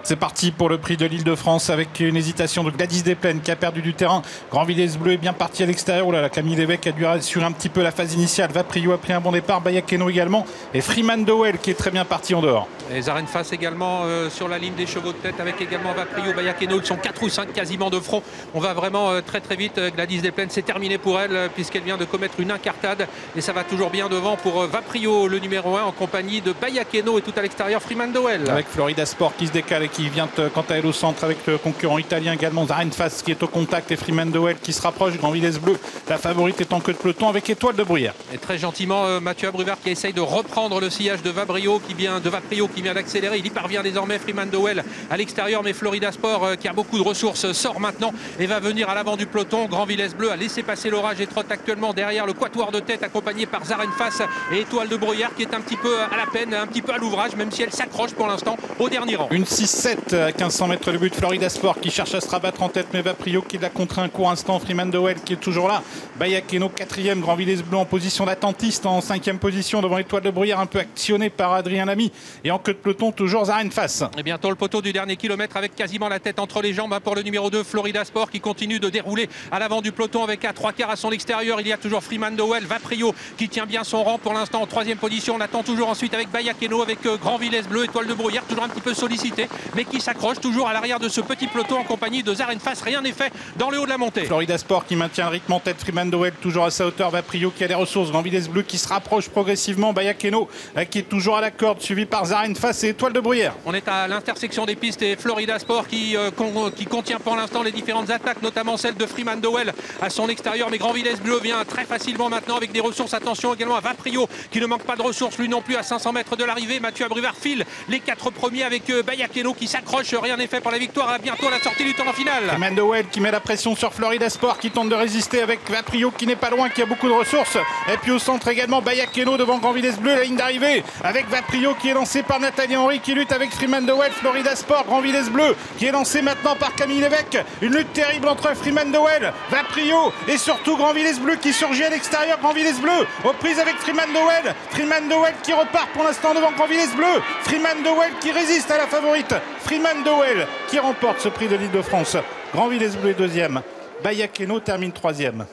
C'est parti pour le prix de l'Île-de-France avec une hésitation de Gladys Desplaines qui a perdu du terrain. Grandvillers Bleu est bien parti à l'extérieur. Oh là là, Camille Lévesque a dû assurer un petit peu la phase initiale. Vaprio a pris un bon départ, Bayakeno également. Et Freeman Dowell qui est très bien parti en dehors. Et Zarenfass également sur la ligne des chevaux de tête avec également Vaprio, Bayakeno. Ils sont 4 ou 5 quasiment de front. On va vraiment très très vite. Gladys Desplaines, c'est terminé pour elle puisqu'elle vient de commettre une incartade. Et ça va toujours bien devant pour Vaprio, le numéro 1, en compagnie de Bayakeno et tout à l'extérieur Freeman Dowell. Avec Florida Sport qui se décale et qui vient quant à elle au centre avec le concurrent italien également. Zarenfass qui est au contact et Freeman Dowell qui se rapproche. Grandvillers Bleu, la favorite est en queue de peloton avec Étoile de Bruyère. Et très gentiment, Mathieu Abruvard qui essaye de reprendre le sillage de Vaprio qui vient d'accélérer. Il y parvient désormais. Freeman Dowell à l'extérieur, mais Florida Sport qui a beaucoup de ressources sort maintenant et va venir à l'avant du peloton. Grandvillers Bleu a laissé passer l'orage et trotte actuellement derrière le quatuor de tête accompagné par Zarenfass et Étoile de Bruyère qui est un petit peu à la peine, un petit peu à l'ouvrage, même si elle s'accroche pour l'instant au dernier rang. Une 6-7 à 1500 mètres le but de Florida Sport qui cherche à se rabattre en tête, mais Vaprio qui l'a contre un court instant. Freeman Dowell qui est toujours là. Bayakeno 4e, Grandvillers Bleu en position d'attentiste en 5e position devant Étoile de Bruyère, un peu actionné par Adrien Lamy. Et en queue de peloton toujours Zarenfass. Et bientôt le poteau du dernier kilomètre avec quasiment la tête entre les jambes pour le numéro 2 Florida Sport qui continue de dérouler à l'avant du peloton avec à 3/4 à son extérieur. Il y a toujours Freeman Dowell, Vaprio qui tient bien son rang pour l'instant en 3e position. On attend toujours ensuite avec Bayakeno, avec Grandvillers Bleu, Étoile de Bruyère toujours un petit peu sollicité mais qui s'accroche toujours à l'arrière de ce petit peloton en compagnie de Zarenfass. Rien n'est fait dans le haut de la montée. Florida Sport qui maintient le rythme en tête. Freeman Dowell toujours à sa hauteur. Vaprio qui a les ressources. Grandvillers Bleu qui se rapproche progressivement. Bayakeno qui est toujours à la corde suivi par Zarenfass et Étoile de Bruyère. On est à l'intersection des pistes et Florida Sport qui contient pour l'instant les différentes attaques, notamment celle de Freeman Dowell à son extérieur, mais Grandvillers Bleu vient très facilement maintenant avec des ressources. Attention également à Vaprio qui ne manque pas de ressources lui non plus à 500 mètres de l'arrivée. Mathieu Abruvard file les 4 premiers avec Bayakeno qui s'accroche. Rien n'est fait pour la victoire. À bientôt la sortie du temps en finale. Freeman Dowell qui met la pression sur Florida Sport qui tente de résister avec Vaprio qui n'est pas loin, qui a beaucoup de ressources. Et puis au centre également Bayakeno devant Grandvillers Bleu, la ligne d'arrivée avec Vaprio qui est lancé par Nathalie Henry qui lutte avec Freeman Dowell. Florida Sport, Grandvillers Bleu qui est lancé maintenant par Camille Lévesque. Une lutte terrible entre Freeman Dowell, Vaprio et surtout Grandvillers Bleu qui surgit à l'extérieur. Grandvillers Bleu aux prises avec Freeman Dowell. Freeman Dowell qui repart pour l'instant devant Grandvillers Bleu. Freeman Dowell qui résiste à la favorite. Freeman Dowell qui remporte ce prix de l'Île-de-France. Grandvillers Bleu est 2e. Bayakeno termine 3e.